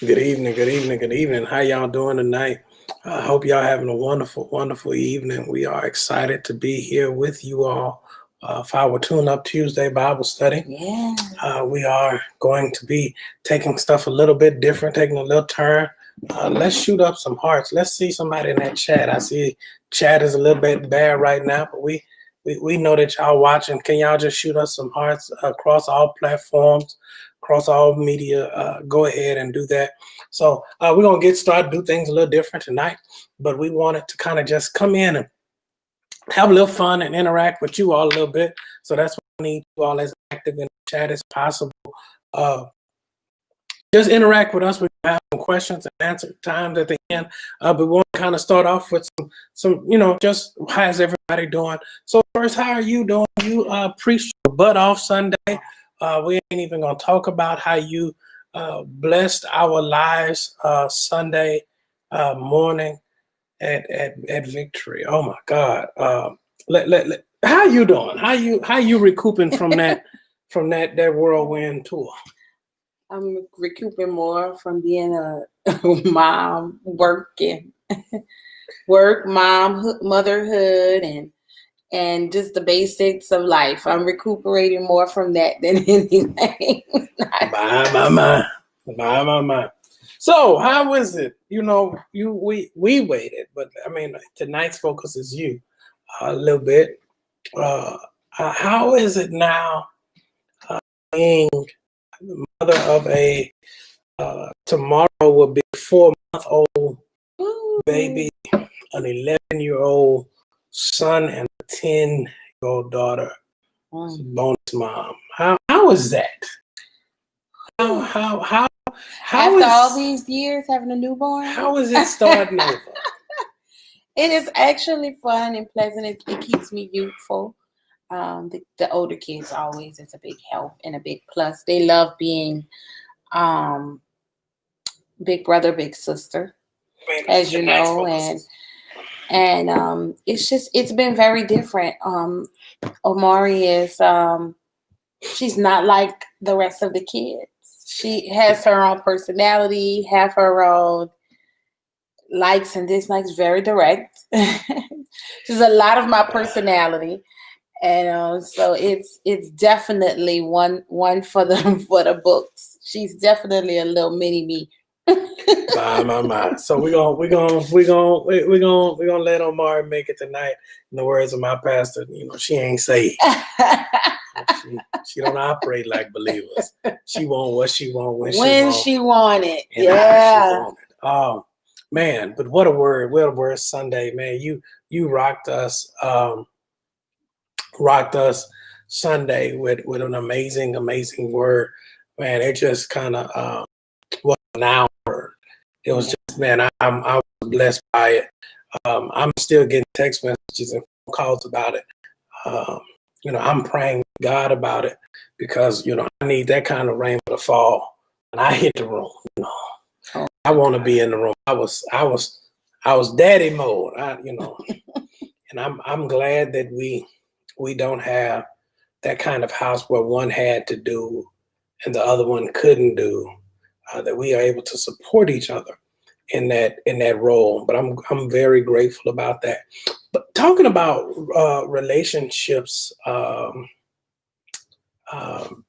Good evening, good evening, good evening. How y'all doing tonight? I hope y'all having a wonderful, wonderful evening. We are excited to be here with you all for our Tune Up Tuesday Bible study. Yeah. We are going to be taking stuff a little bit different, taking a little turn. Let's shoot up some hearts. Let's see somebody in that chat. I see chat is a little bit bad right now, but we know that y'all watching. Can y'all just shoot us some hearts across all platforms, across all media? Go ahead and do that. So we're going to get started, do things a little different tonight, but we wanted to kind of just come in and have a little fun and interact with you all a little bit. So that's why I need you all as active in the chat as possible. Just interact with us. We have some questions and answer times at the end. But we want to kind of start off with some, just how's everybody doing? So first, how are you doing? You preached your butt off Sunday. We ain't even gonna talk about how you blessed our lives Sunday morning at Victory. Oh my God! How you doing? How you recouping from that whirlwind tour? I'm recouping more from being a mom, working, motherhood, and just the basics of life. I'm recuperating more from that than anything. My. So how is it? We waited, but I mean, tonight's focus is you a little bit. How is it now being the mother of a tomorrow will be a 4-month-old baby, an 11-year-old son, and a 10-year-old daughter? Bonus mom. How is that? How after all these years having a newborn? How is it starting over? It is actually fun and pleasant. It keeps me youthful. The older kids always is a big help and a big plus. They love being big brother, big sister, as you know, and it's been very different. Omari is she's not like the rest of the kids. She has her own personality, have her own likes and dislikes, very direct. She's a lot of my personality. And so it's definitely one for the books. She's definitely a little mini me. My. So we're gonna let Omari make it tonight. In the words of my pastor, she ain't saved. She don't operate like believers. She want what she want when she want it. And yeah. She want it. Oh man, but what a word! What a word Sunday, man. You rocked us. Rocked us Sunday with an amazing word, man. It just kind of was an hour. It was just, man, I was blessed by it. I'm still getting text messages and phone calls about it. I'm praying God about it because I need that kind of rain to fall when I hit the room. I want to be in the room. I was daddy mode. And I'm glad that we don't have that kind of house where one had to do and the other one couldn't do. That we are able to support each other in that role. But I'm very grateful about that. But talking about relationships,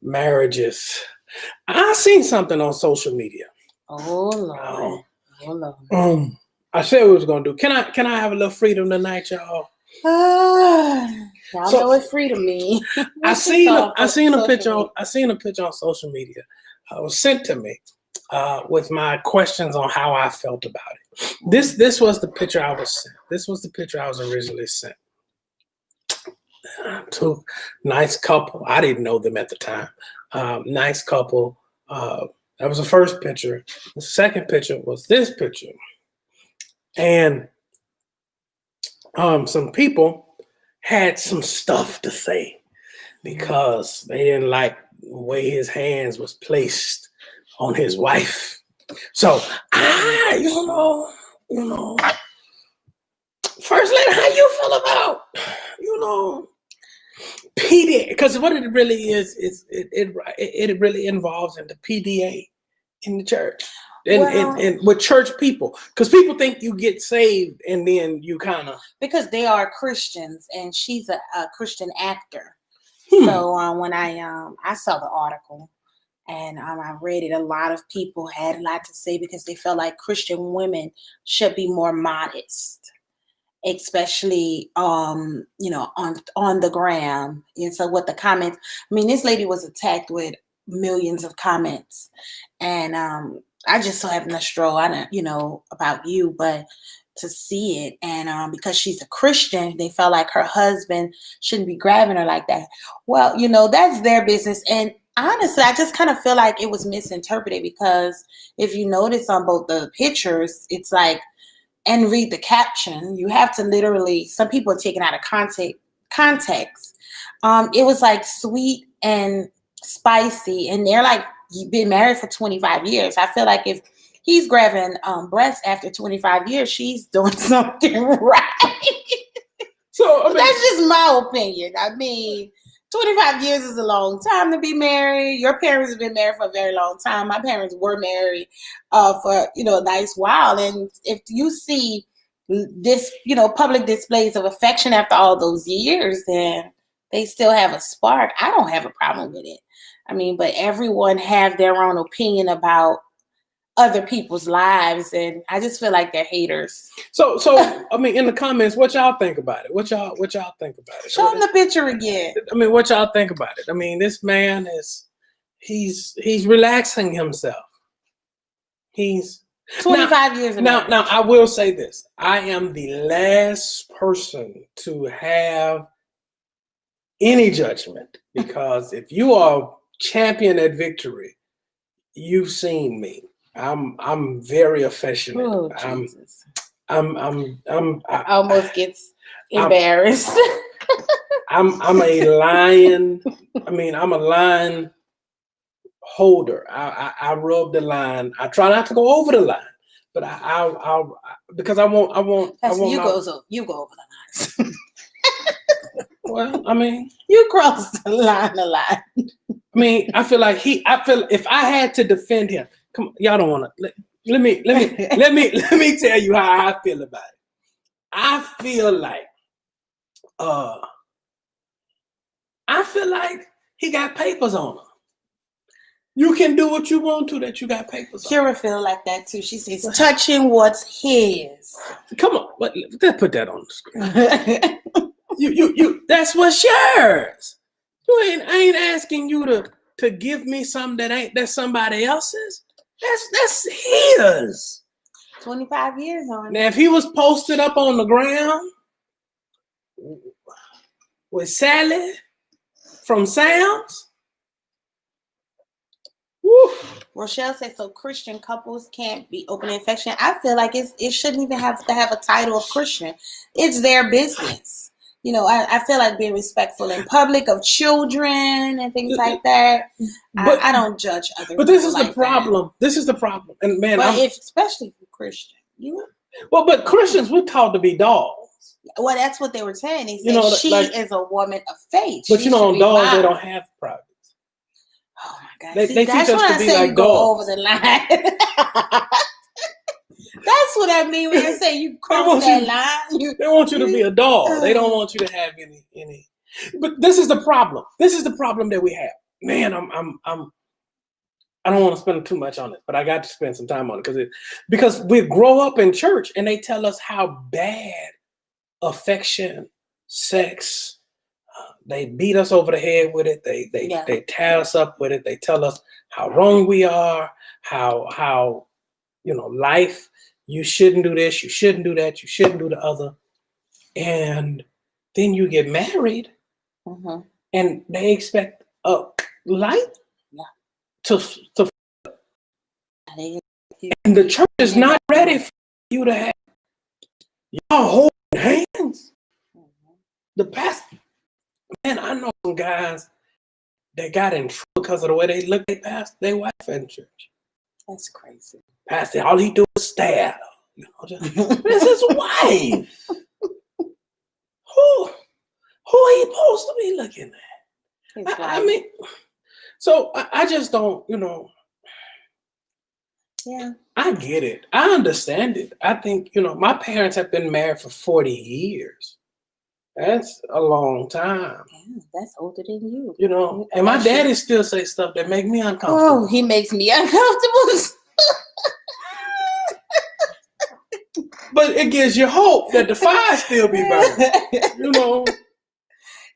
marriages, I seen something on social media. Oh Lord. I said we was gonna do. Can I have a little freedom tonight, y'all? Y'all know what freedom means. I seen a picture on social media. It was sent to me with my questions on how I felt about it. This was the picture I was sent. This was the picture I was originally sent. To nice couple. I didn't know them at the time. Nice couple. That was the first picture. The second picture was this picture. And some people had some stuff to say because they didn't like the way his hands was placed on his wife. So first, lady, how you feel about PDA? Because what it really is it really involves in the PDA in the church. and with church people, because people think you get saved and then you kind of, because they are Christians and she's a Christian actor. So when I saw the article and I read it, a lot of people had a lot to say because they felt like Christian women should be more modest, especially on the gram. And so what the comments, I mean, this lady was attacked with millions of comments, and I just so happened to stroll. I don't about you, but to see it, and because she's a Christian, they felt like her husband shouldn't be grabbing her like that. Well, that's their business. And honestly, I just kind of feel like it was misinterpreted, because if you notice on both the pictures, it's like, and read the caption, you have to literally, some people are taken out of context. It was like sweet and spicy, and they're like, you've been married for 25 years. I feel like if he's grabbing breasts after 25 years, she's doing something right. So that's just my opinion. I mean, 25 years is a long time to be married. Your parents have been married for a very long time. My parents were married for a nice while. And if you see this, public displays of affection after all those years, then they still have a spark. I don't have a problem with it. I mean, but everyone have their own opinion about other people's lives, and I just feel like they're haters. So I mean, in the comments, what y'all think about it? What y'all think about it? Show them the picture again. I mean, what y'all think about it? I mean, this man he's relaxing himself. He's 25 years ago. Now I will say this: I am the last person to have any judgment, because if you are champion at victory, you've seen me. I'm very affectionate. Oh, Jesus. I almost gets embarrassed. I'm a lion. I mean, I'm a line holder. I rub the line. I try not to go over the line, but I'll because I won't. You go over the lines. Well, I mean, you cross the line a lot. I mean, I feel if I had to defend him, come on, y'all don't want to. Let me tell you how I feel about it. I feel like he got papers on him. You can do what you want to, that you got papers on. Kira feel like that too. She says, touching what's his. Come on, let's put that on the screen. You that's what's yours. I ain't asking you to give me something that's somebody else's. That's his. 25 years on. Now, if he was posted up on the ground with Sally from Sam's, woo. Rochelle said, so Christian couples can't be open affection. I feel like it shouldn't even have to have a title of Christian. It's their business. I feel like being respectful in public of children and things like that. But I don't judge other. But this is the problem. This is the problem, and man, especially for Christian, but Christians, we're taught to be dogs. Well, that's what they were saying. They said she is a woman of faith. But dogs, they don't have privacy. Oh my God! They teach us to be like dogs. Go over the line. That's what I mean when I say you cross that line. They want you to be a dog. They don't want you to have any. But this is the problem. This is the problem that we have. Man, I don't want to spend too much on it, but I got to spend some time on it because we grow up in church and they tell us how bad affection, sex. They beat us over the head with it. They tie us up with it. They tell us how wrong we are. How life. You shouldn't do this, you shouldn't do that, you shouldn't do the other. And then you get married, and they expect a light to and the church is not ready for you to have y'all holding hands. The pastor, man, I know some guys that got in trouble because of the way they look at pastor, they wife in church. That's crazy. Pastor, all he do is stare. This is his wife. Who are you supposed to be looking at? I mean, so I just don't, Yeah. I get it. I understand it. I think, my parents have been married for 40 years. That's a long time. Yeah, that's older than you. And my daddy still say stuff that make me uncomfortable. Oh, he makes me uncomfortable. But it gives you hope that the fire still be burning.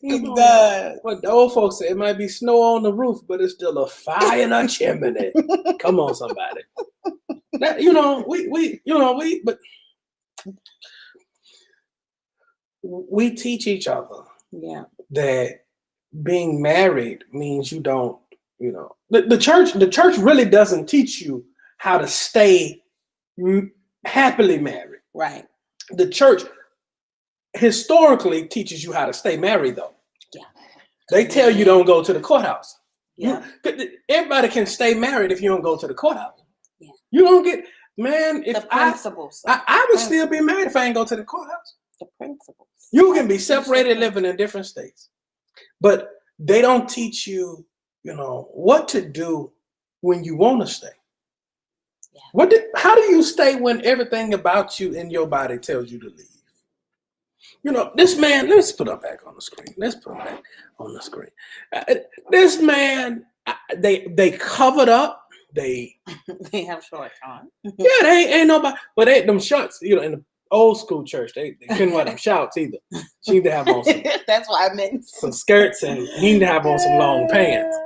He does. What the old folks say, it might be snow on the roof, but it's still a fire in a chimney. Come on, somebody. That, we teach each other that being married means you don't, the church really doesn't teach you how to stay happily married. Right. The church historically teaches you how to stay married, though. Yeah. They tell you don't go to the courthouse. Yeah. Everybody can stay married if you don't go to the courthouse. Yeah. You don't get, man, if the principles. I would still be married if I ain't go to the courthouse. The principles. You can be separated living in different states. But they don't teach you, what to do when you want to stay. Yeah. How do you stay when everything about you in your body tells you to leave? This man, let's put him back on the screen. This man, they covered up. They have shorts on. Yeah, they ain't nobody. But them shorts, in the old school church, they couldn't wear them shorts either. She need to have on that's what I meant. Some skirts, and he need to have on some long pants.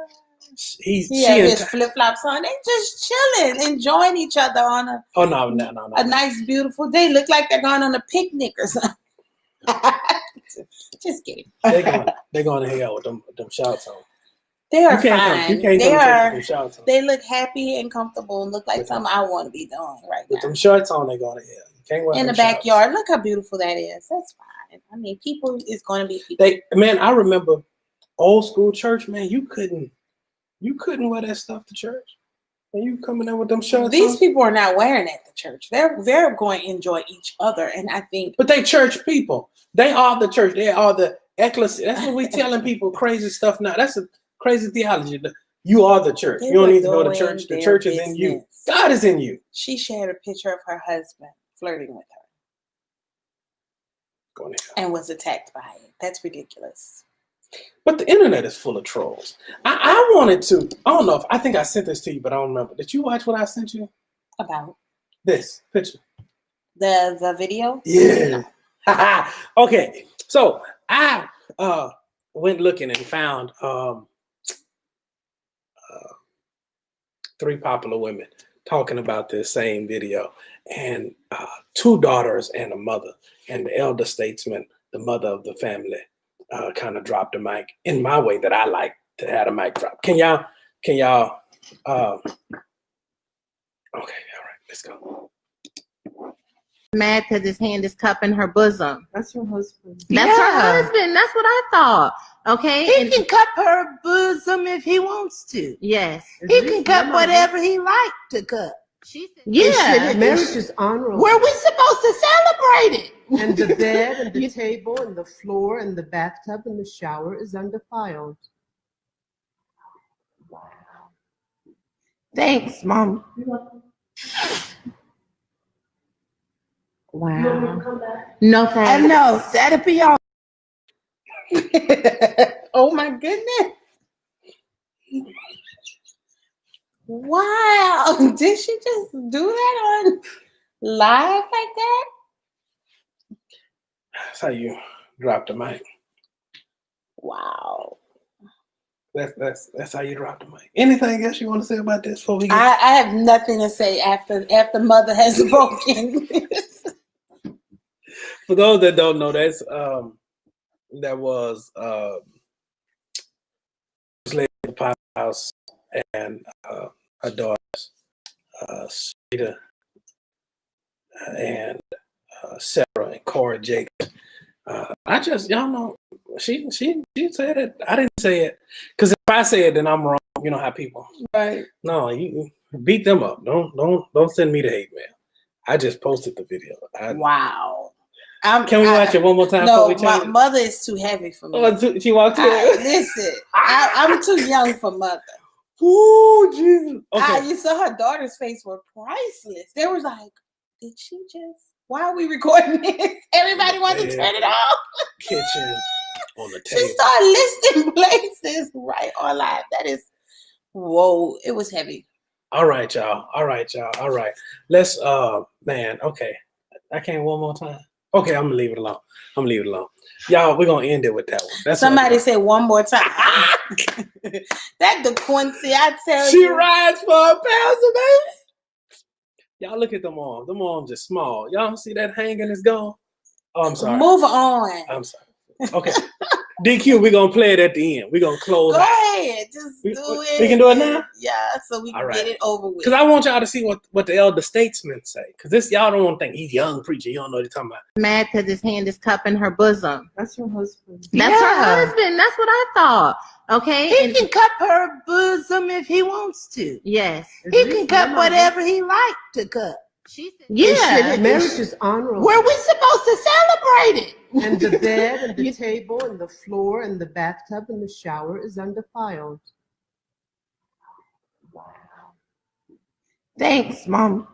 He had his flip-flops on. They just chilling, enjoying each other on a nice, beautiful day. Look like they're going on a picnic or something. Just kidding. They're going to hell with them shorts on. They are fine. They look happy and comfortable and look like something I want to be doing right now. With them shorts on, they're going to hell. You can't wear in the backyard. Look how beautiful that is. That's fine. I mean, people is going to be people. Man, I remember old school church, man, you couldn't wear that stuff to church. And you coming in with them shorts. These people are not wearing at the church. They're going to enjoy each other, and I think. But they church people. They are the church. They are the ecclesia. That's what we telling people crazy stuff now. That's a crazy theology. You are the church. You don't need to go to church. The church is in you. God is in you. She shared a picture of her husband flirting with her, and was attacked by it. That's ridiculous. But the internet is full of trolls. I wanted to. I don't know I think I sent this to you, but I don't remember. Did you watch what I sent you? About this picture. The video? Yeah. Okay. So I went looking and found 3 popular women talking about this same video, and 2 daughters and a mother, and the elder statesman, the mother of the family, kind of dropped the mic in my way that I like to have a mic drop. Can y'all okay, all right, let's go. Mad because his hand is cupping her bosom. That's her husband. That's her husband. That's what I thought. Okay. He can cup her bosom if he wants to. Yes. He can cup whatever he likes to cup. Yeah. Marriage is honorable. Where we supposed to celebrate it? And the bed and the table and the floor and the bathtub and the shower is undefiled. Wow. Thanks, Mom. Wow. No thanks. I know. That'll be all. Oh my goodness. Wow. Did she just do that on live like that? That's how you drop the mic. Wow. That's how you drop the mic. Anything else you want to say about this before we get I have nothing to say after mother has spoken. For those that don't know, that was lady in the Pot House and her daughters, Sarita and Sarah and Cora Jacobs. Y'all know, she said it. I didn't say it, because if I say it, then I'm wrong. You know how people. Right. No, you beat them up. Don't send me the hate mail. I just posted the video. Wow. Can we watch it one more time? No, my mother is too heavy for me. Oh, she walked in. Listen, I'm too young for mother. Ooh, Jesus. Okay. You saw her daughter's face were priceless. They were like, did she just? Why are we recording this? Everybody wanted to turn it off. Kitchen on the table. She started listing places right on live. That is, whoa, it was heavy. All right, y'all. All right. Let's man, okay. I can't one more time. Okay, I'm gonna leave it alone. Y'all, we're gonna end it with that one. That's Somebody said one more time. That DeQuincy, I tell she you. rides for a thousand, baby. Y'all look at them arms. Them arms are small. Y'all see that hanging is gone? Oh, I'm sorry. Move on. I'm sorry. Okay. DQ, we're gonna play it at the end. We're gonna close Go out. ahead. Just do it. We can do it now? Yeah, so we can All right. get it over with. Because I want y'all to see what the elder statesmen say. Because this, y'all don't want to think he's young preacher. You don't know what he's talking about. Mad because his hand is cupping her bosom. That's her husband. That's her husband. That's what I thought. Okay. He can cup her bosom if he wants to. Yes. He can cup whatever he likes to cup. She said, Yeah. Marriage is honorable. Were we supposed to celebrate it? And the bed and the table and the floor and the bathtub and the shower is undefiled. Thanks, Mom.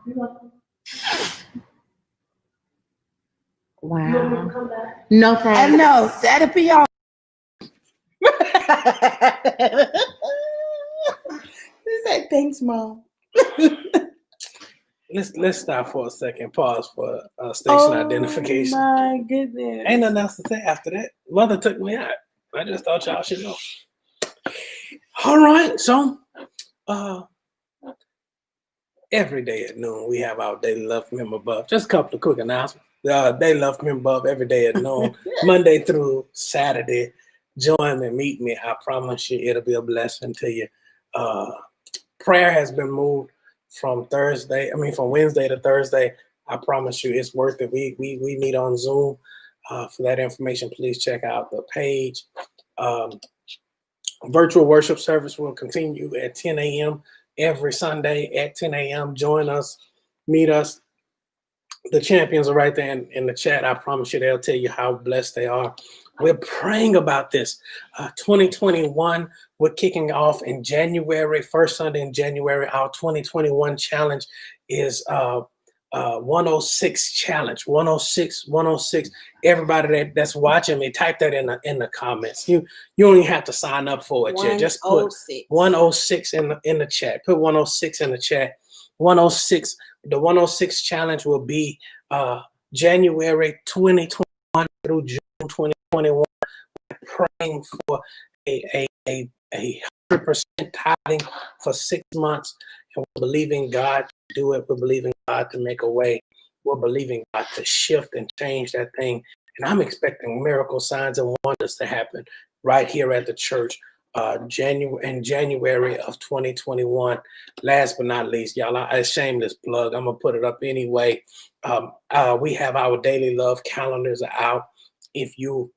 wow. No I thanks. know. That'll be all. He said, thanks, Mom. Let's stop for a second. Pause for station identification. Oh my goodness. Ain't nothing else to say after that. Mother took me out. I just thought y'all should know. All right, so every day at noon we have our Daily Love from Him Above. Just a couple of quick announcements. Daily Love from Him Above every day at noon, Monday through Saturday. Join me, meet me. I promise you, it'll be a blessing to you. Prayer has been moved from Wednesday to Thursday. I promise you, it's worth it. We meet on Zoom. For that information, please check out the page. Virtual worship service will continue at 10 a.m. every Sunday at 10 a.m. Join us, meet us. The champions are right there in the chat. I promise you, they'll tell you how blessed they are. We're praying about this. 2021, we're kicking off in January, first Sunday in January. Our 2021 challenge is 106 challenge, 106. Everybody that's watching me, type that in the comments. You don't even have to sign up for it yet. Just put 106 in the chat. Put 106 in the chat. 106. The 106 challenge will be January 2021 through June 2021. We're praying for a 100% tithing for 6 months, and we're believing God to do it. We're believing God to make a way. We're believing God to shift and change that thing. And I'm expecting miracle signs and wonders to happen right here at the church. January of 2021. Last but not least, y'all, a shameless plug. I'm gonna put it up anyway. We have our Daily Love calendars out. If you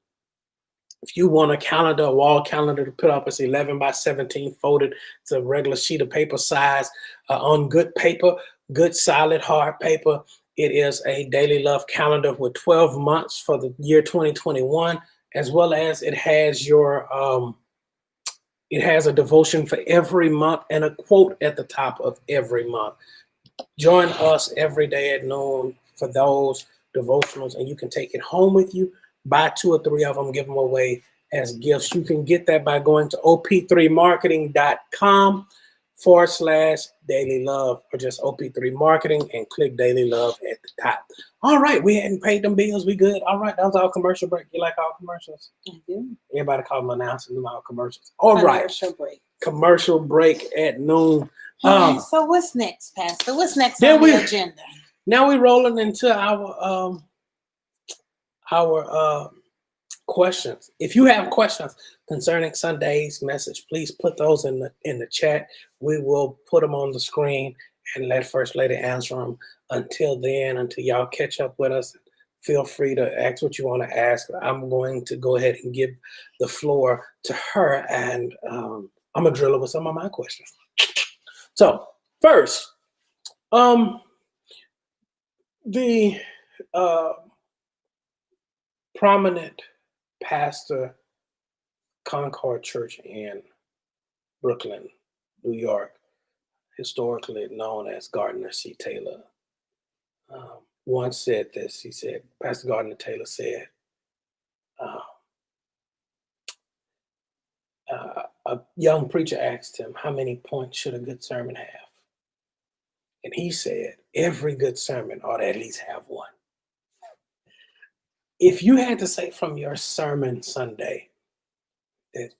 want a wall calendar to put up, it's 11 by 17 folded. It's a regular sheet of paper size on good paper, good solid hard paper. It is a Daily Love calendar with 12 months for the year 2021, as well as it has it has a devotion for every month and a quote at the top of every month. Join us every day at noon for those devotionals, and you can take it home with you. Buy 2 or 3 of them, give them away as gifts. You can get that by going to op3marketing.com/Daily Love, or just op3 Marketing and click Daily Love at the top. All right, we hadn't paid them bills. We good. All right, that was our commercial break. You like our commercials? I do. Everybody call them announcing our commercials. All right, commercial break at noon. So what's next, Pastor? What's next on the agenda? Now we're rolling into our questions. If you have questions concerning Sunday's message, please put those in the chat. We will put them on the screen and let First Lady answer them. Until then, until y'all catch up with us, feel free to ask what you want to ask. I'm going to go ahead and give the floor to her, and I'm gonna drill her with some of my questions. So first, the prominent pastor, Concord Church in Brooklyn, New York, historically known as Gardner C. Taylor, once said this. He said, Pastor Gardner Taylor said, a young preacher asked him, how many points should a good sermon have? And he said, every good sermon ought to at least have one. If you had to say from your sermon Sunday that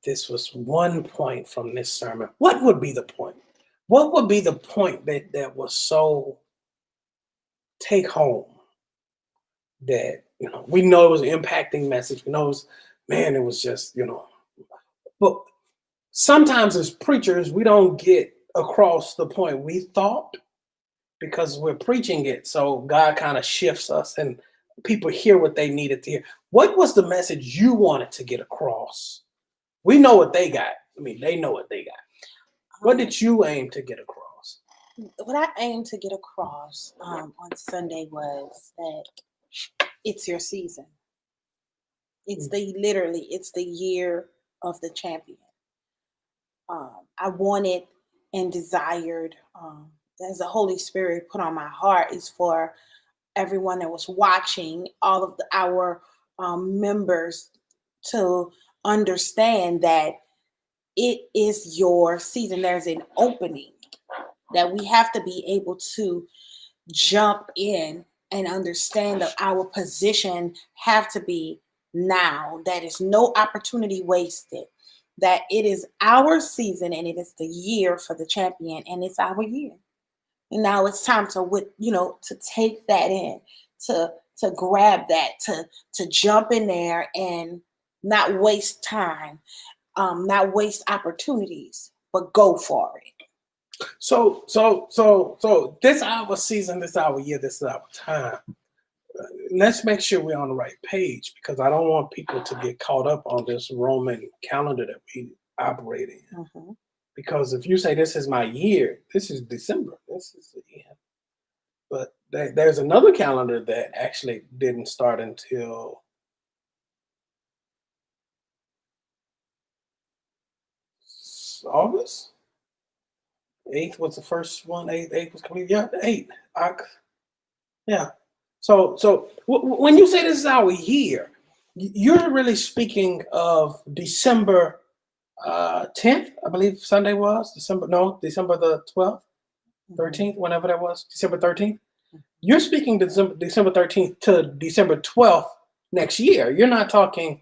this was one point from this sermon, what would be the point? What would be the point that was so take home that, we know it was an impacting message. We know it was just, but sometimes as preachers, we don't get across the point we thought because we're preaching it. So God kind of shifts us and people hear what they needed to hear. What was the message you wanted to get across? We know what they got. They know what they got. What did you aim to get across? What I aimed to get across on Sunday was that it's your season. It's it's the year of the champion. I wanted and desired, as the Holy Spirit put on my heart, is for everyone that was watching, all of our members, to understand that it is your season. There's an opening that we have to be able to jump in and understand that our position have to be now. That is no opportunity wasted. That it is our season and it is the year for the champion, and it's our year. And now it's time to take that in, to grab that, to jump in there and not waste time, not waste opportunities, but go for it. So this is our season, this is our year, this is our time. Let's make sure we're on the right page, because I don't want people to get caught up on this Roman calendar that we operate in. Mm-hmm. Because if you say this is my year, this is December, this is the end. But there's another calendar that actually didn't start until August. 8th was the first one. 8th was complete. Yeah, 8th. Yeah. So when you say this is our year, you're really speaking of December 10th, I believe Sunday was. December the 12th, 13th, whenever that was, December 13th. You're speaking December 13th to December 12th next year. You're not talking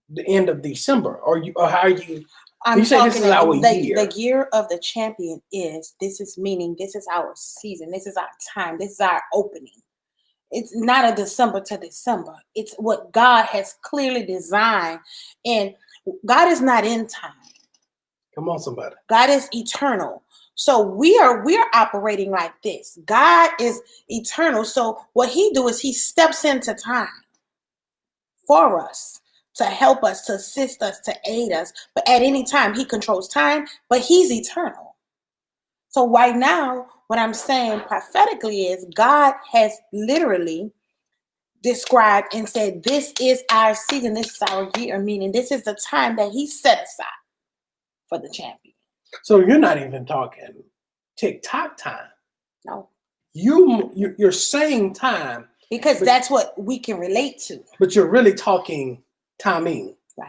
the end of December, or how are you? I'm say talking this is our year. The year of the champion this is our season. This is our time. This is our opening. It's not a December to December. It's what God has clearly designed. And God is not in time. Come on, somebody. God is eternal. So we're operating like this. God is eternal. So what he do is he steps into time for us, to help us, to assist us, to aid us. But at any time, he controls time, but he's eternal. So right now, what I'm saying prophetically is God has literally described and said, this is our season, this is our year, meaning this is the time that he set aside for the champion. So you're not even talking TikTok time. No. You're saying time. Because that's what we can relate to. But you're really talking timing. Right.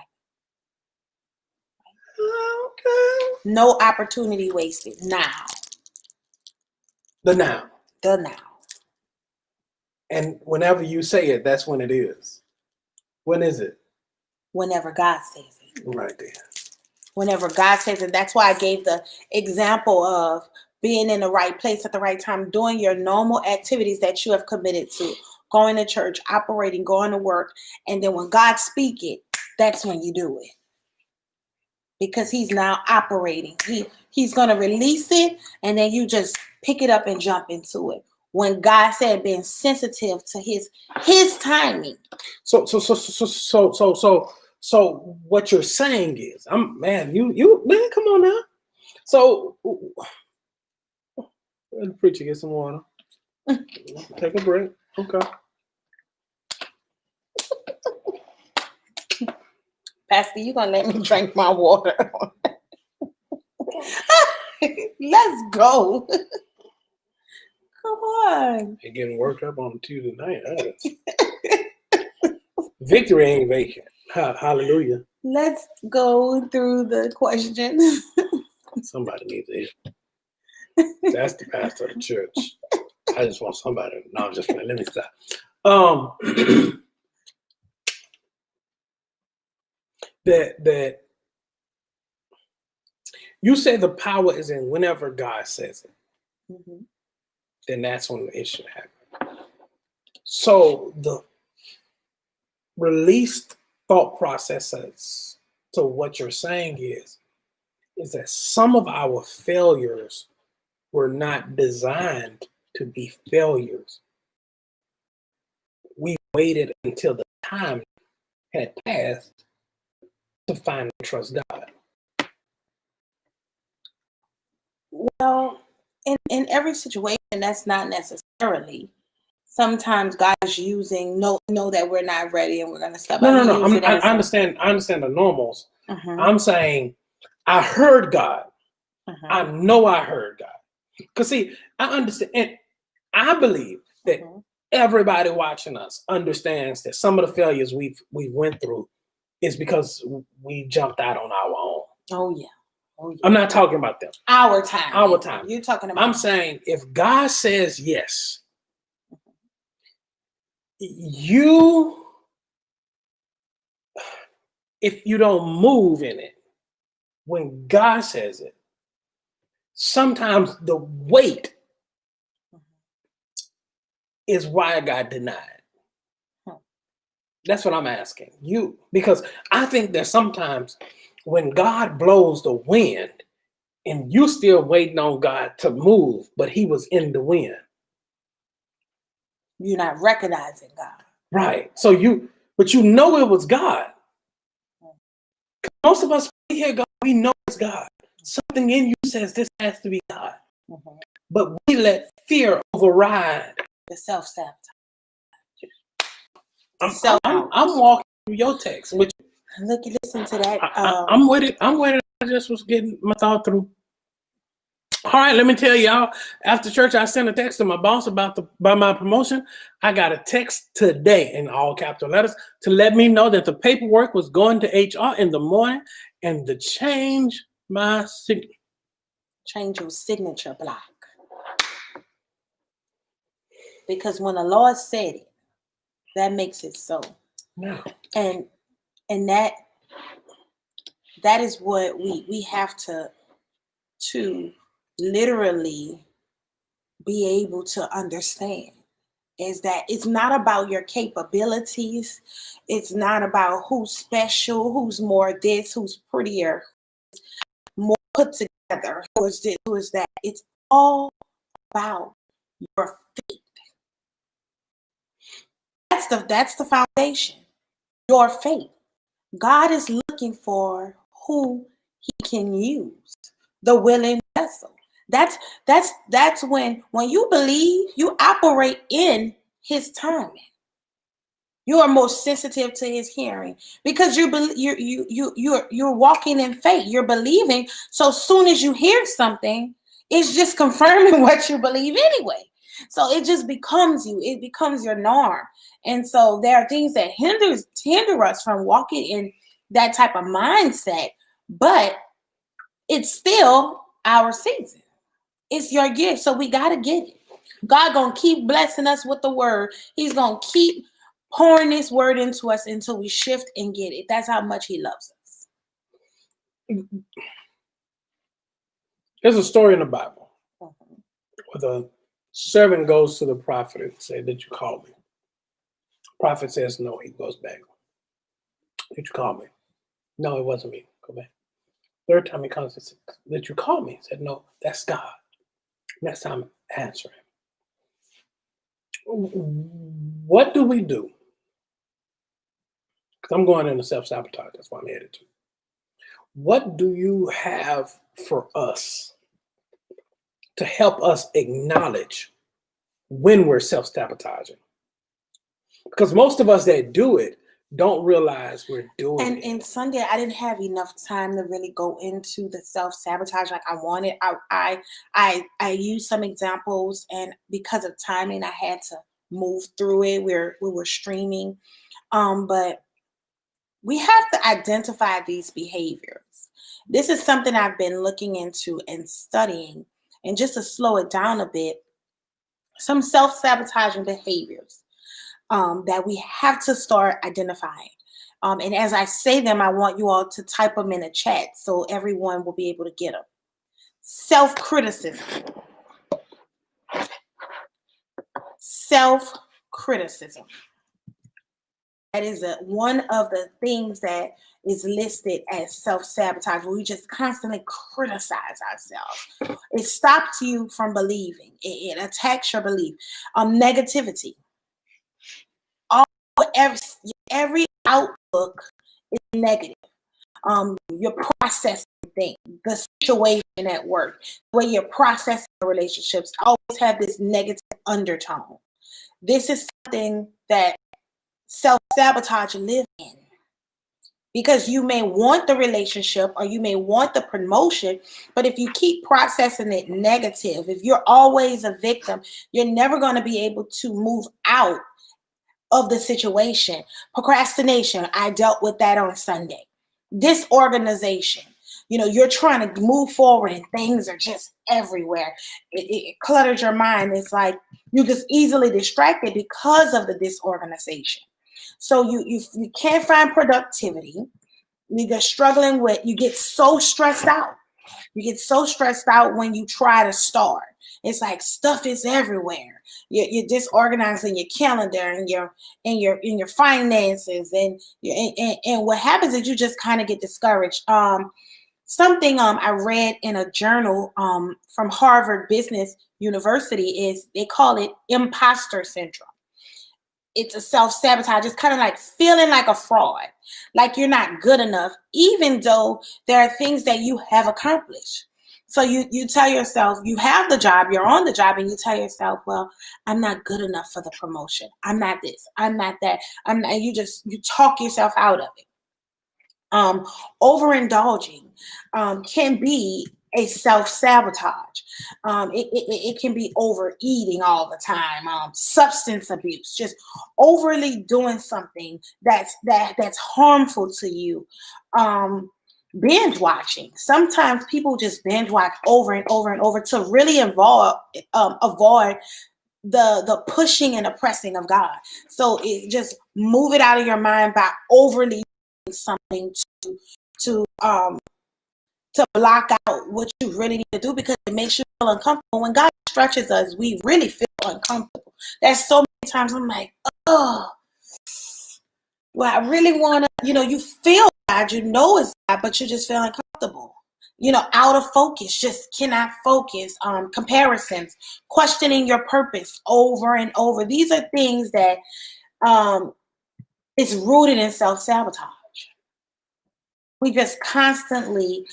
Okay. No opportunity wasted. Now. The now. And whenever you say it, that's when it is. When is it? Whenever God says it. Right there. Whenever God says it. That's why I gave the example of being in the right place at the right time, doing your normal activities that you have committed to, going to church, operating, going to work. And then when God speaks it, that's when you do it. Because he's now operating. He's going to release it, and then you just pick it up and jump into it. When God said being sensitive to his timing. So what you're saying is, you come on now. So let the preacher get some water. Take a break. Okay. Pastor, you gonna let me drink my water? Let's go. Come on. They're getting worked up on Tuesday night. Victory ain't vacant. Hallelujah. Let's go through the questions. Somebody needs to hear. That's the pastor of the church. I just want somebody. No, I'm just playing. Let me stop. That you say the power is in whenever God says it, Mm-hmm. then that's when it should happen. So the released thought processes to what you're saying is that some of our failures were not designed to be failures. We waited until the time had passed to finally trust God. Well, in every situation, that's not necessarily. Sometimes God is using know that we're not ready and we're gonna step No. out. I understand the normals. Mm-hmm. I'm saying I heard God. Mm-hmm. I know I heard God. Because see, I understand, and I believe that everybody watching us understands that some of the failures we went through is because we jumped out on our own. Oh yeah. I'm not talking about them. Our time. You're talking about. I'm saying if God says yes, if you don't move in it, when God says it, sometimes the wait is why I got denied. That's what I'm asking you, because I think that sometimes when God blows the wind and you still waiting on God to move, but he was in the wind. You're not recognizing God. Right. So but you know it was God. Most of us hear God, we know it's God. Something in you says this has to be God. Mm-hmm. But we let fear override the self-sabotage. I'm walking through your text. Which, listen to that. I'm with it. I just was getting my thought through. All right, let me tell y'all. After church, I sent a text to my boss about my promotion. I got a text today in all capital letters to let me know that the paperwork was going to HR in the morning and to change my signature. Change your signature block. Because when the Lord said it, that makes it so. No. And that is what we have to literally be able to understand, is that it's not about your capabilities. It's not about who's special, who's more this, who's prettier, more put together, who is this, who is that. It's all about your faith. That's the foundation. Your faith. God is looking for who he can use, the willing vessel. That's when you believe, you operate in his timing. You are more sensitive to his hearing because you're walking in faith. You're believing. So soon as you hear something, it's just confirming what you believe anyway. So it just becomes you. It becomes your norm. And so there are things that hinder us from walking in that type of mindset, but it's still our season. It's your gift. So we got to get it. God going to keep blessing us with the word. He's going to keep pouring this word into us until we shift and get it. That's how much he loves us. There's a story in the Bible where the servant goes to the prophet and says, "Did you call me?" Prophet says, "No." He goes back. "Did you call me?" "No, it wasn't me." Go back. Third time he comes and says, "Did you call me?" He said, "No, that's God." Next time, answer him. What do we do? Because I'm going into self-sabotage. That's why I'm headed to. What do you have for us to help us acknowledge when we're self-sabotaging? Because most of us that do it don't realize we're doing it. And Sunday, I didn't have enough time to really go into the self-sabotage like I wanted. I used some examples, and because of timing, I had to move through it. We were streaming, but we have to identify these behaviors. This is something I've been looking into and studying, and just to slow it down a bit, some self-sabotaging behaviors that we have to start identifying. And as I say them, I want you all to type them in a chat so everyone will be able to get them. Self-criticism. Self-criticism. That is one of the things that is listed as self-sabotage. We just constantly criticize ourselves. It stops you from believing. It attacks your belief. Negativity. Every outlook is negative. Your processing thing, the situation at work, the way you're processing relationships, always have this negative undertone. This is something that self-sabotage live in, because you may want the relationship or you may want the promotion, but if you keep processing it negative, if you're always a victim, you're never going to be able to move out of the situation. Procrastination, I dealt with that on Sunday. Disorganization, you're trying to move forward and things are just everywhere. It clutters your mind. It's like you just easily distracted because of the disorganization. So you can't find productivity. You get struggling with, you get so stressed out. You get so stressed out when you try to start. It's like stuff is everywhere. You're disorganizing your calendar and your finances, and what happens is you just kind of get discouraged. Something I read in a journal from Harvard Business University is they call it Imposter Syndrome. It's a self-sabotage. It's kind of like feeling like a fraud, like you're not good enough, even though there are things that you have accomplished. So you tell yourself, you have the job, you're on the job, and you tell yourself, well, I'm not good enough for the promotion. I'm not this, I'm not that. You talk yourself out of it. Overindulging can be a self-sabotage. It can be overeating all the time, substance abuse, just overly doing something that's harmful to you. Binge watching. Sometimes people just binge watch over and over and over to really avoid the pushing and the pressing of God. So it just move it out of your mind by overly doing something to block out what you really need to do, because it makes you feel uncomfortable. When God stretches us, we really feel uncomfortable. There's so many times I'm like, oh, well, I really want to, you feel God, it's God, but you just feel uncomfortable. Out of focus, just cannot focus. Comparisons, questioning your purpose over and over. These are things that is rooted in self-sabotage. We just constantly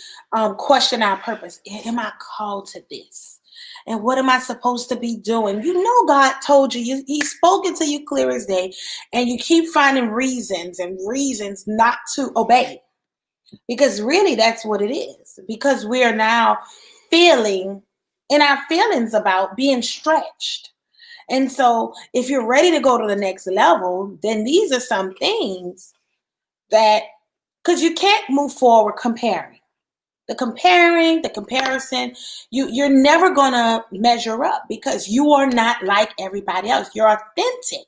question our purpose. Am I called to this? And what am I supposed to be doing? God told you, He's spoken to you clear as day, and you keep finding reasons not to obey. Because really that's what it is. Because we are now feeling in our feelings about being stretched. And so if you're ready to go to the next level, then these are some things that, because you can't move forward comparing. The comparison, you're never going to measure up, because you are not like everybody else. You're authentic.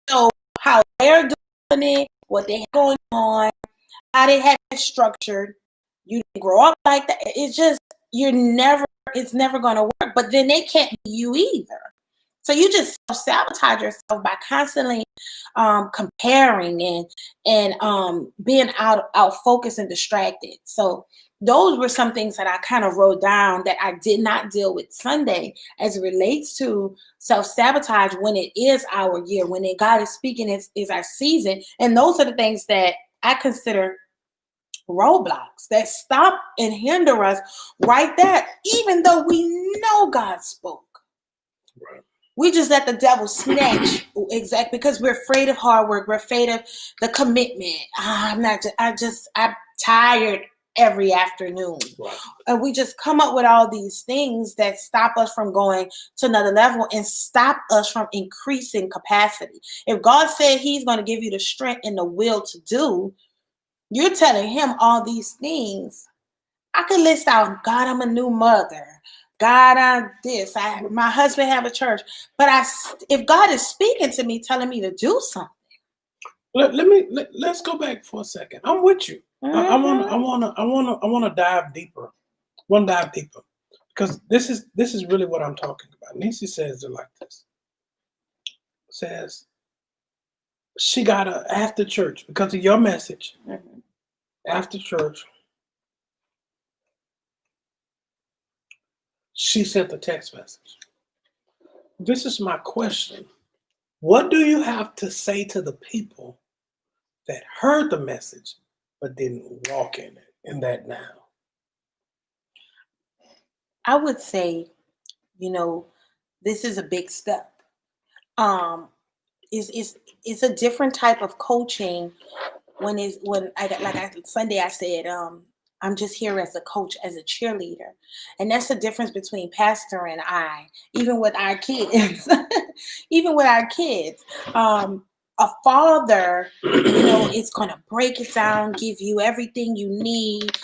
So how they're doing it, what they have going on, how they have it structured, you didn't grow up like that. It's just, it's never going to work. But then they can't be you either. So you just self-sabotage yourself by constantly comparing and being out focused and distracted. So those were some things that I kind of wrote down that I did not deal with Sunday as it relates to self-sabotage when it is our year, when God is speaking, is our season. And those are the things that I consider roadblocks that stop and hinder us right there, even though we know God spoke. Right. We just let the devil snatch exactly because we're afraid of hard work. We're afraid of the commitment. I'm tired every afternoon. Right. And we just come up with all these things that stop us from going to another level and stop us from increasing capacity. If God said he's going to give you the strength and the will to do, you're telling him all these things. I could list out, God, I'm a new mother. God, my husband have a church. But if God is speaking to me, telling me to do something. Let's go back for a second. I'm with you. Mm-hmm. I wanna dive deeper. Want to dive deeper because this is really what I'm talking about. Nisi says it like this. Says she got after church because of your message. Mm-hmm. After church, she sent a text message. This is my question. What do you have to say to the people that heard the message but didn't walk in that now? I would say, this is a big step. It's a different type of coaching Sunday I said, I'm just here as a coach, as a cheerleader. And that's the difference between pastor and I, even with our kids. A father, it's going to break it down, give you everything you need,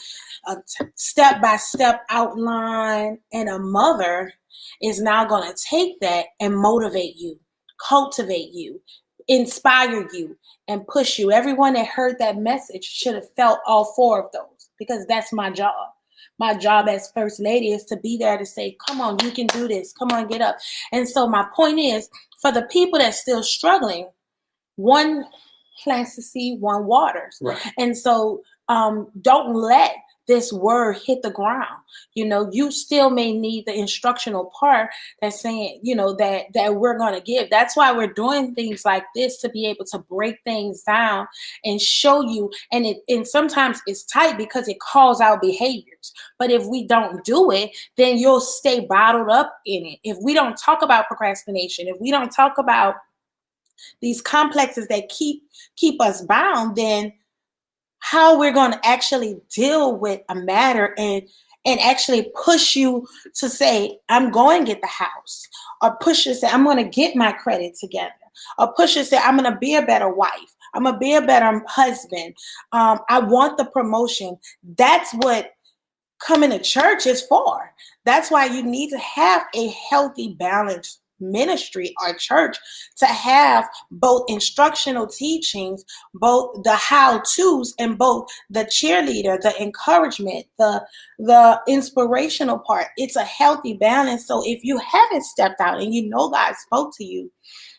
a step-by-step outline. And a mother is now going to take that and motivate you, cultivate you, inspire you, and push you. Everyone that heard that message should have felt all four of those, because that's my job. My job as First Lady is to be there to say, come on, you can do this. Come on, get up. And so my point is, for the people that's still struggling, one plants the seed, one waters. Right. And so don't let this word hit the ground. You still may need the instructional part that's saying, that we're going to give. That's why we're doing things like this, to be able to break things down and show you. And sometimes it's tight because it calls out behaviors. But if we don't do it, then you'll stay bottled up in it. If we don't talk about procrastination, if we don't talk about these complexes that keep us bound, then how we're going to actually deal with a matter and actually push you to say, I'm going to get the house, or push you to say, I'm going to get my credit together, or push you to say, I'm going to be a better wife, I'm going to be a better husband, I want the promotion. That's what coming to church is for. That's why you need to have a healthy, balanced ministry or church, to have both instructional teachings, both the how-tos, and both the cheerleader, the encouragement, the inspirational part. It's a healthy balance. So if you haven't stepped out and God spoke to you,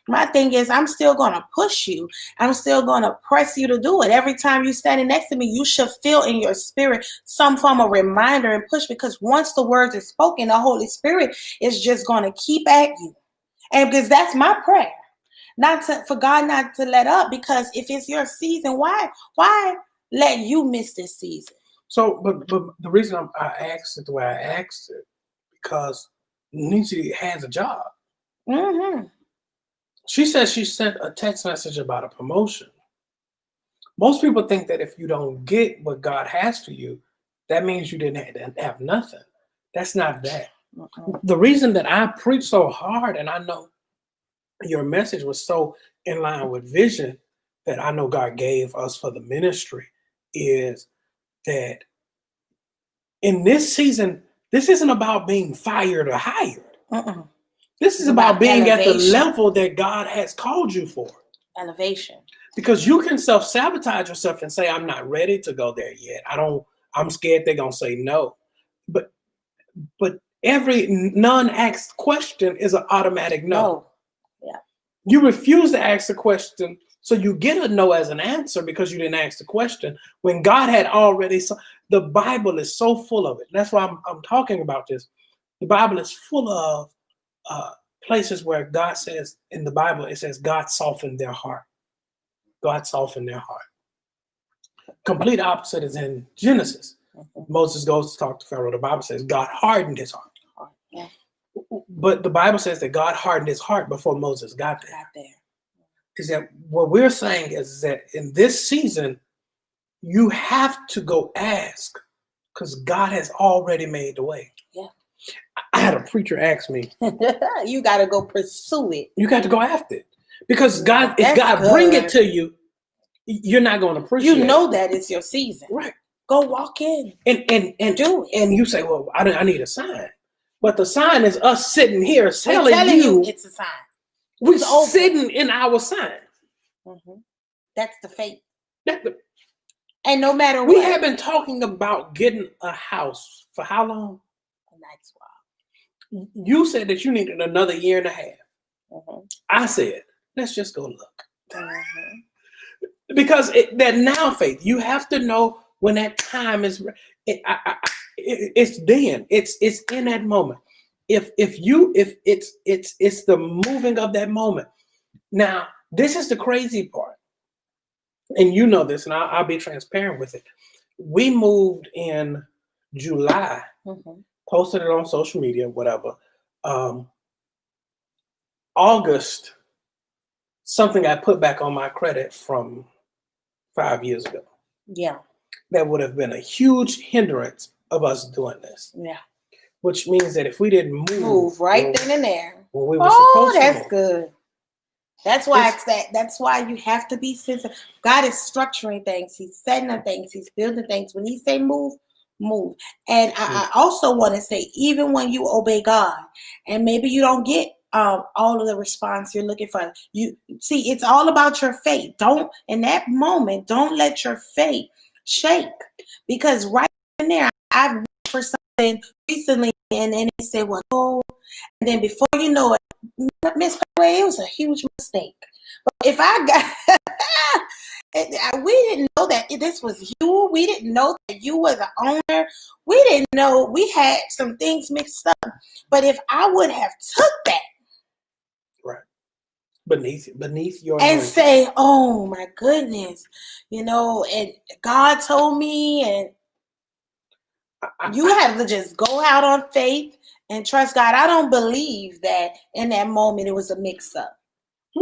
my thing is, I'm still going to push you. I'm still going to press you to do it. Every time you're standing next to me, you should feel in your spirit some form of reminder and push, because once the words are spoken, the Holy Spirit is just going to keep at you. And because that's my prayer, for God not to let up, because if it's your season, why let you miss this season? So, but the reason I asked it the way I asked it, because Nisi has a job. Mm-hmm. She says she sent a text message about a promotion. Most people think that if you don't get what God has for you, that means you didn't have nothing. That's not that. The reason that I preach so hard, and I know your message was so in line with vision that I know God gave us for the ministry, is that in this season, this isn't about being fired or hired. This is about being elevation. At the level that God has called you for. Elevation. Because you can self-sabotage yourself and say, I'm not ready to go there yet. I'm scared they're going to say no. But every non-asked question is an automatic no. Yeah. You refuse to ask the question, so you get a no as an answer because you didn't ask the question, when God had already. The Bible is so full of it. That's why I'm talking about this. The Bible is full of places where God says, in the Bible, it says God softened their heart. God softened their heart. Complete opposite is in Genesis. Moses goes to talk to Pharaoh. The Bible says God hardened his heart. Yeah. But the Bible says that God hardened his heart before Moses got there. Got there. Is that what we're saying is that in this season, you have to go ask because God has already made the way. Yeah. I had a preacher ask me, You got to go pursue it. you got to go after it. Because God, if That's God bring it to you, you're not going to appreciate it. You know that it's your season. Right. Go walk in. And Do it. And you say, well, I need a sign. But the sign is us sitting here We're telling telling you it's a sign. we're It's open. sitting in our sign. Mm-hmm. That's the faith. That- And no matter we what. have been talking about getting a house for how long? A nice while. You said that you needed another year and a half. Mm-hmm. I said, let's just go look. Mm-hmm. Because that now faith, you have to know when that time is. It's then. It's in that moment. If it's the moving of that moment. Now, this is the crazy part, and you know this, and I'll be transparent with it. We moved in July, Mm-hmm. posted it on social media, whatever. August, something got put back on my credit from 5 years ago. Yeah. That would have been a huge hindrance of us doing this. Yeah. Which means that if we didn't move right then and there. when we were supposed to that's move, good. That's why that's why you have to be sensitive. God is structuring things. He's setting up things. He's building things. When he say move, move. And I also want to say, even when you obey God, and maybe you don't get all of the response you're looking for, you see, it's all about your faith. Don't in that moment, don't let your faith shake, because right in there, I've worked for something recently, and then they said, "Well, oh," and then before you know it, Miss Petteway, it was a huge mistake. But if I got, we didn't know that this was you. We didn't know that you were the owner. We didn't know we had some things mixed up. But if I would have took that, right, beneath your and anointing. say, "Oh my goodness," and God told me, and you have to just go out on faith and trust God. I don't believe that in that moment it was a mix-up.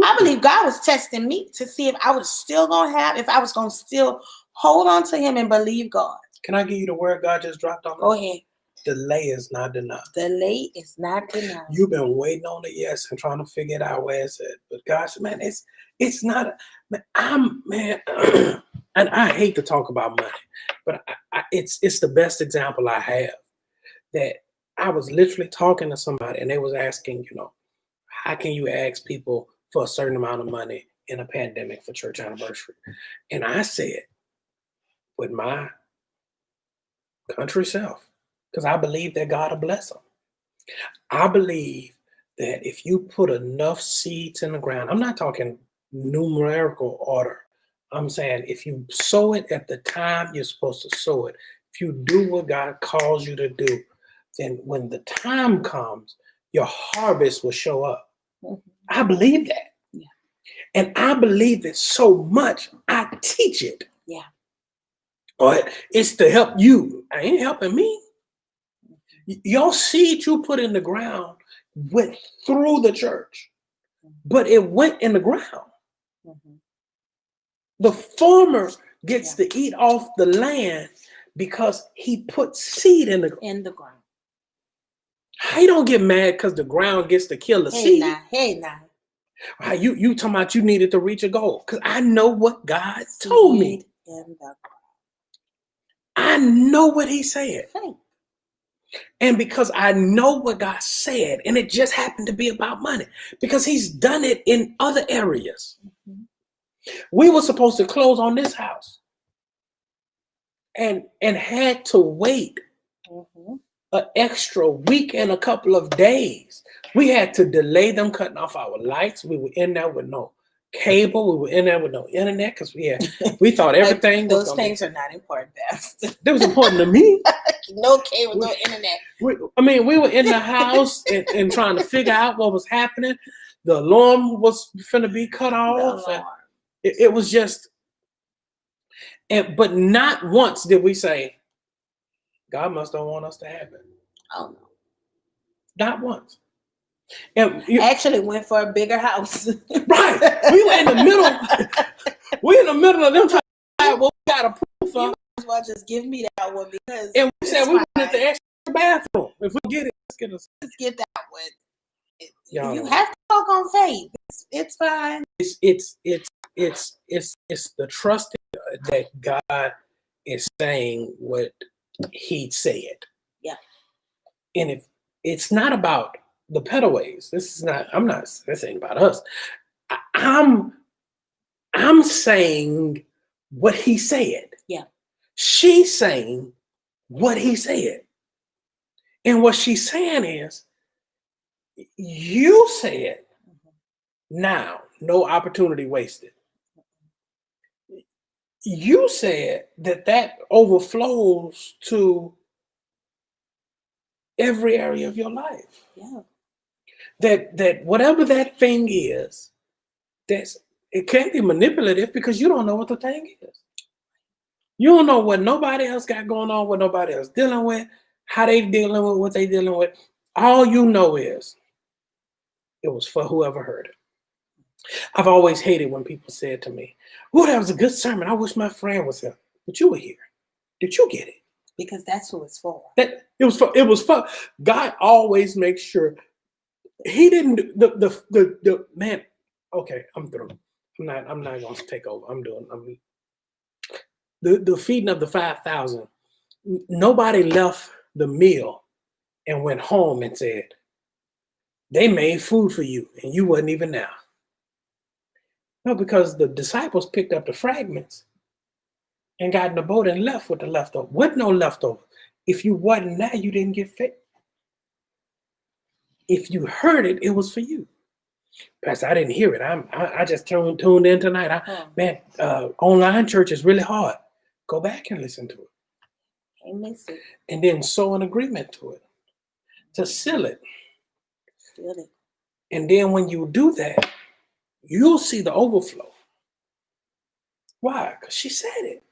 I believe God was testing me to see if I was still going to still hold on to him and believe God. Can I give you the word God just dropped on me? Go ahead. Delay is not denied. Delay is not denied. You've been waiting on the yes and trying to figure it out where it's at. But God said, man, it's not, man, and I hate to talk about money, but it's the best example I have. That I was literally talking to somebody and they was asking, how can you ask people for a certain amount of money in a pandemic for church anniversary? And I said, with my country self, because I believe that God will bless them. I believe that if you put enough seeds in the ground, I'm not talking numerical order. I'm saying if you sow it at the time you're supposed to sow it, if you do what God calls you to do, then when the time comes, your harvest will show up. Mm-hmm. I believe that. Yeah. And I believe it so much, I teach it. Yeah. Or it's to help you. I ain't helping me. Mm-hmm. Your seed you put in the ground went through the church, but it went in the ground. Mm-hmm. The farmer gets to eat off the land because he put seed in the ground. I don't get mad because the ground gets to kill the seed. Hey now. You talking about you needed to reach a goal. Because I know what God told me. I know what he said. And because I know what God said, and it just happened to be about money, because he's done it in other areas. Mm-hmm. We were supposed to close on this house and had to wait. Mm-hmm. An extra week and a couple of days. We had to delay them cutting off our lights. We were in there with no cable. We were in there with no internet because we thought everything those things are not important. That was important to me. No cable, no internet. We were in the house and trying to figure out what was happening. The alarm was finna be cut off. It was just, but not once did we say, God must don't want us to have it. Oh no. Not once. And Actually went for a bigger house. right. We were in the middle. We're in the middle of them trying to decide what we got to prove for. You might as well just give me that one because And we said we wanted the extra bathroom. If we get it, let's get that one. Y'all You know. have to talk on faith. It's fine. It's the trust that God is saying what He said. Yeah. And if it's not about the Petteways, this ain't about us. I'm saying what He said. Yeah. She's saying what He said. And what she's saying is, you said, now, no opportunity wasted. You said that overflows to every area of your life. Yeah. That whatever that thing is, it can't be manipulative because you don't know what the thing is. You don't know what nobody else got going on, what nobody else dealing with, how they dealing with what they dealing with. All you know is it was for whoever heard it. I've always hated when people said to me, "Oh, that was a good sermon. I wish my friend was here." But you were here. Did you get it? Because that's who it's for. It was for. God always makes sure He didn't the man. Okay, I'm through. I'm not going to take over. The feeding of the 5,000. Nobody left the meal and went home and said, "They made food for you and you wasn't even there." No, because the disciples picked up the fragments and got in the boat and left with the leftover. With no leftover. If you wasn't there, you didn't get fed. If you heard it, it was for you. Pastor, I didn't hear it. I just tuned in tonight. Online church is really hard. Go back and listen to it. Can't miss it. And then sow an agreement to it. To seal it. Seal it. And then when you do that, you'll see the overflow. Why? Because she said it.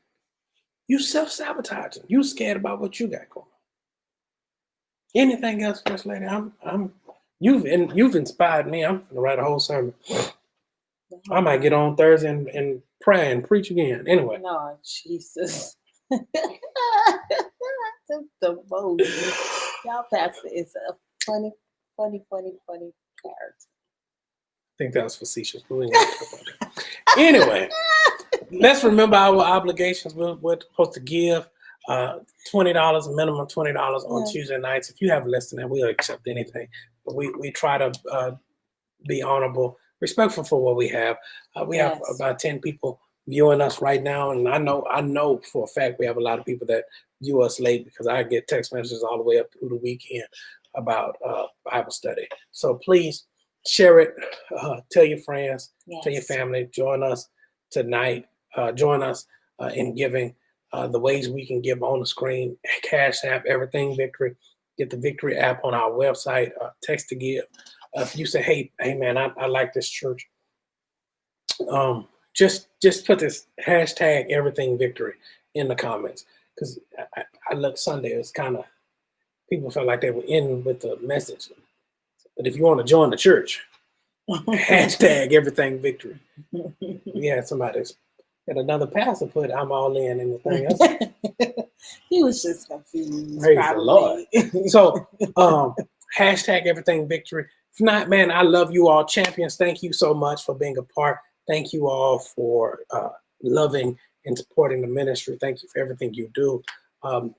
You self-sabotaging. You scared about what you got going on. Anything else, First Lady? You've inspired me. I'm gonna write a whole sermon. I might get on Thursday and pray and preach again. Anyway. No, Jesus. That's the most. Y'all pastor is a funny character. I think that was facetious, but we ain't gonna talk about that. Anyway, let's remember our obligations. We're supposed to give $20, minimum $20 on Tuesday nights. If you have less than that, we'll accept anything. But we try to be honorable, respectful for what we have. We have about 10 people viewing us right now, and I know for a fact we have a lot of people that view us late because I get text messages all the way up through the weekend about Bible study. So please share it. Tell your friends, tell your family. Join us tonight. Join us in giving. The ways we can give on the screen: Cash App, Everything Victory. Get the Victory app on our website. Text to give. If you say, hey man, I like this church. Just put this hashtag Everything Victory in the comments, because I look Sunday. It's kind of people felt like they were in with the message. But if you want to join the church, hashtag Everything Victory. We had another pastor put "I'm all in" the thing else. He was just confused. Praise the Lord. So hashtag Everything Victory. If not, man, I love you all. Champions, thank you so much for being a part. Thank you all for loving and supporting the ministry. Thank you for everything you do.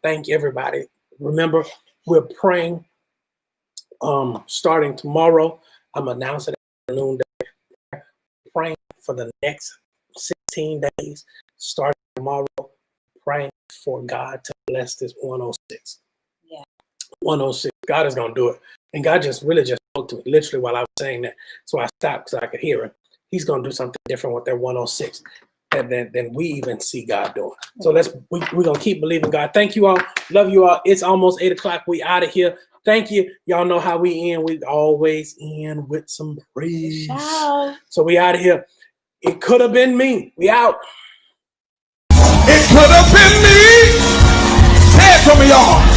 Thank you, everybody. Remember, we're praying starting tomorrow. I'm announcing it at noonday. Praying for the next 16 days, starting tomorrow, praying for God to bless this 106. Yeah. 106. God is going to do it. And God just spoke to me literally while I was saying that. So I stopped because I could hear him. He's going to do something different with that 106 than we even see God doing. So we're going to keep believing God. Thank you all. Love you all. It's almost 8 o'clock. We out of here. Thank you. Y'all know how we end. We always end with some praise. Ciao. So we out of here. It could have been me. We out. It could have been me. Say it to me, y'all.